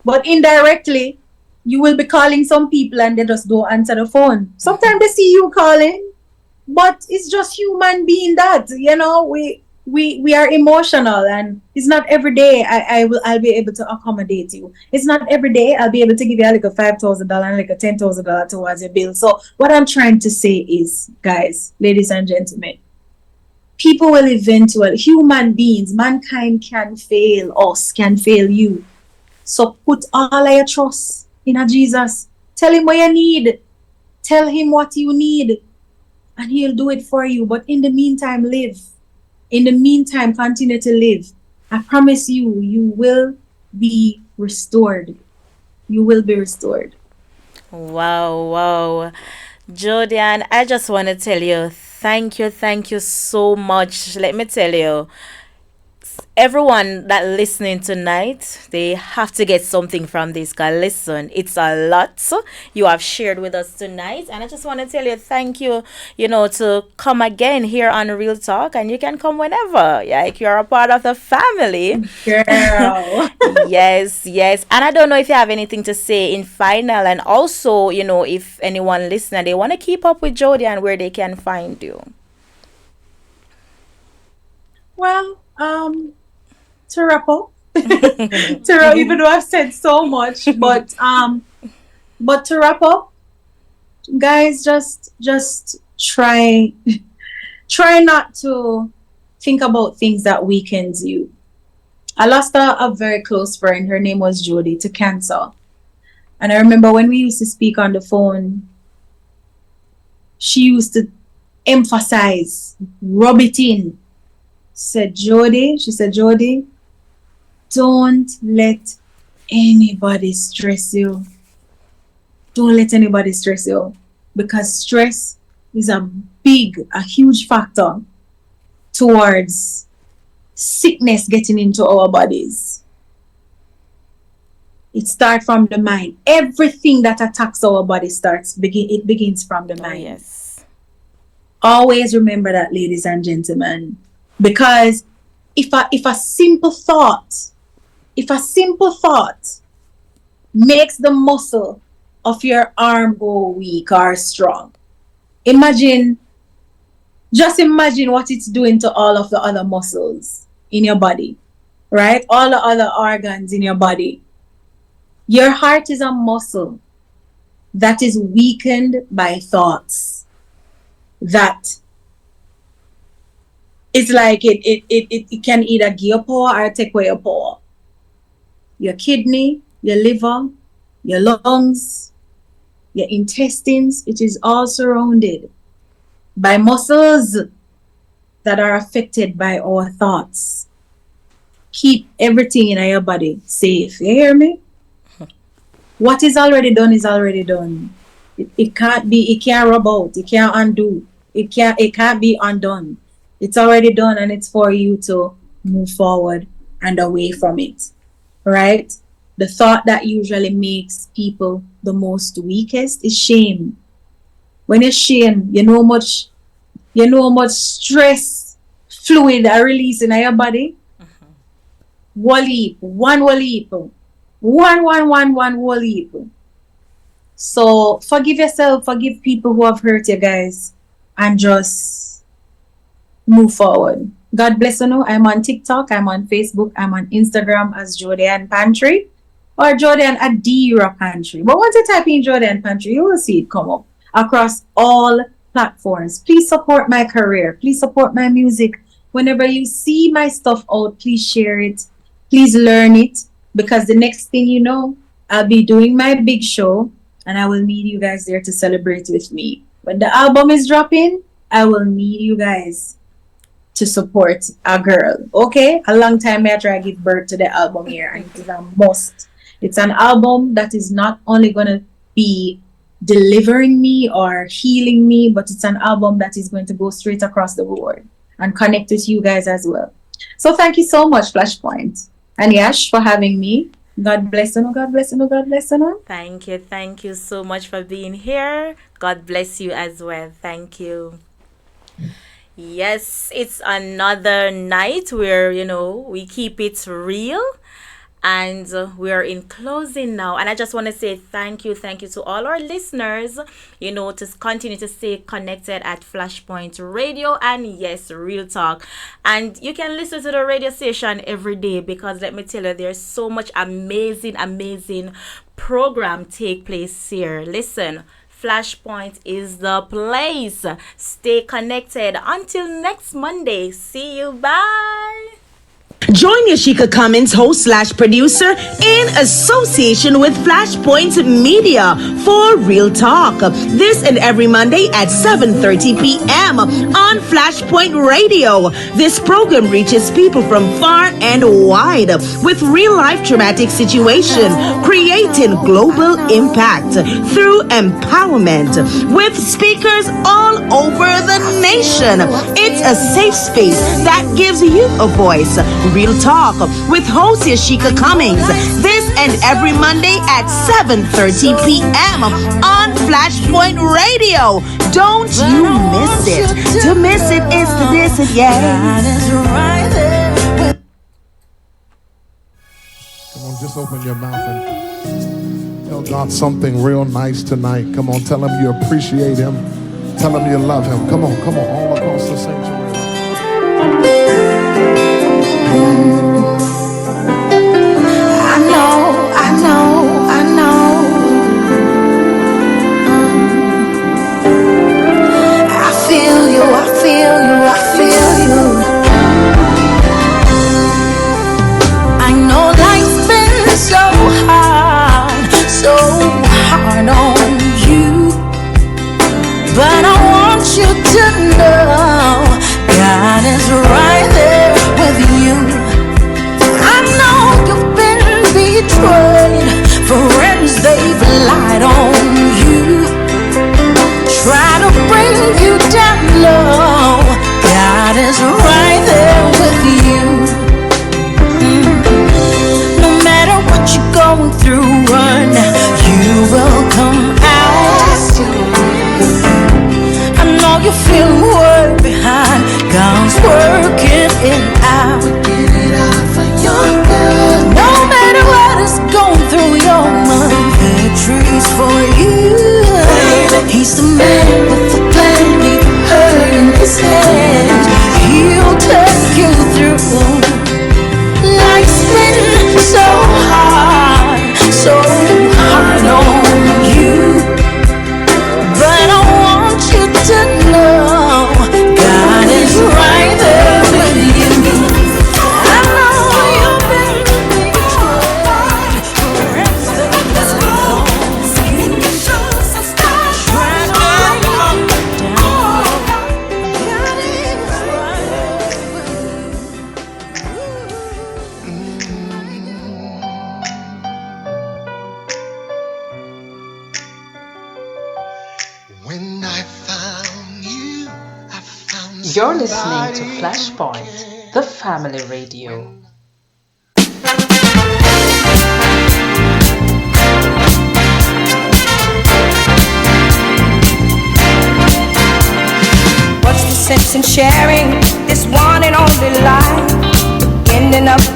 S3: but indirectly, you will be calling some people and they just don't answer the phone. Sometimes they see you calling, but it's just human being that, you know, we are emotional, and it's not every day I'll be able to accommodate you. It's not every day I'll be able to give you like a $5,000 and like a $10,000 towards your bill. So what I'm trying to say is, guys, ladies and gentlemen, people will eventually, human beings, mankind can fail us, can fail you. So put all of your trust in a Jesus. Tell Him what you need. Tell Him what you need, and He'll do it for you. But in the meantime, live. In the meantime, continue to live. I promise you, you will be restored. You will be restored.
S1: Wow. Jodian, I just want to tell you, thank you so much. Let me tell you, everyone that listening tonight, they have to get something from this. Cause listen, it's a lot you have shared with us tonight, and I just want to tell you thank you. You know, to come again here on Real Talk, and you can come whenever. Like, you're a part of the family.
S3: Girl.
S1: Yes. And I don't know if you have anything to say in final, and also, you know, if anyone listening, they want to keep up with Jodian, where they can find you.
S3: Well, to wrap up, even though I've said so much, but to wrap up, guys, just try not to think about things that weakens you. I lost a very close friend. Her name was Jody, to cancer. And I remember when we used to speak on the phone, she used to emphasize, rub it in. She said, Jody, don't let anybody stress you. Don't let anybody stress you, because stress is a huge factor towards sickness getting into our bodies. It starts from the mind. Everything that attacks our body begins from the mind.
S1: Yes.
S3: Always remember that, ladies and gentlemen. Because if a simple thought makes the muscle of your arm go weak or strong. Just imagine what it's doing to all of the other muscles in your body, right? All the other organs in your body. Your heart is a muscle that is weakened by thoughts. That it's like it can either give you power or take away your power. Your kidney, your liver, your lungs, your intestines, it is all surrounded by muscles that are affected by our thoughts. Keep everything in your body safe. You hear me? What is already done is already done. It can't rub out, it can't undo, it can't be undone. It's already done, and it's for you to move forward and away from it. Right? The thought that usually makes people the most weakest is shame. When you're shame, you know how much stress fluid are releasing in your body. One leap. So forgive yourself, forgive people who have hurt you guys, and just move forward. God bless you. I'm on TikTok, I'm on Facebook, I'm on Instagram as Jovian Pantry or Jodian Adira Pantry. But once you type in Jovian Pantry, you will see it come up across all platforms. Please support my career. Please support my music. Whenever you see my stuff out, please share it. Please learn it, because the next thing you know, I'll be doing my big show and I will need you guys there to celebrate with me. When the album is dropping, I will need you guys to support a girl. Okay? A long time I try to give birth to the album here, and it is a must. It's an album that is not only going to be delivering me or healing me, but it's an album that is going to go straight across the board and connect with you guys as well. So thank you so much, Flashpoint and Yash, for having me. God bless you. God bless you. God bless you.
S1: Thank you so much for being here. God bless you as well. Thank you. Yes, it's another night where, we keep it real. And we are in closing now. And I just want to say thank you to all our listeners, to continue to stay connected at Flashpoint Radio and yes, Real Talk. And you can listen to the radio station every day, because let me tell you, there's so much amazing program take place here. Listen, Flashpoint is the place. Stay connected. Until next Monday. See you. Bye.
S7: Join Yasheika Cummings, host/producer, in association with Flashpoint Media for Real Talk. This and every Monday at 7:30 p.m. on Flashpoint Radio. This program reaches people from far and wide with real-life traumatic situation, creating global impact through empowerment with speakers all over the nation. It's a safe space that gives you a voice. Real Talk with host Yasheika Cummings. This and every Monday at 7:30 p.m. on Flashpoint Radio. Don't you miss it. To miss it is to miss it, yeah.
S5: Come on, just open your mouth and tell God something real nice tonight. Come on, tell him you appreciate him. Tell him you love him. Come on, all across the sanctuary.
S2: I know. I feel you. I know life's been so hard on you, but I want you to know God is right there with you. I know you've been betrayed, friends they've lied on you, try to bring you down low. God is right there with you. No matter what you're going through, run, you will come out. I know you feel worried, He's the man with the plan, leave her in his hands. He'll take you through. Life's been so hard on you, but I want you to know God is right there with you. I know you've been betrayed, ransom is gone. You should stop trying to break it down. God is right with you.
S8: When I found you, I found
S9: You're listening to Flashpoint, the family radio.
S2: What's the sense in sharing this one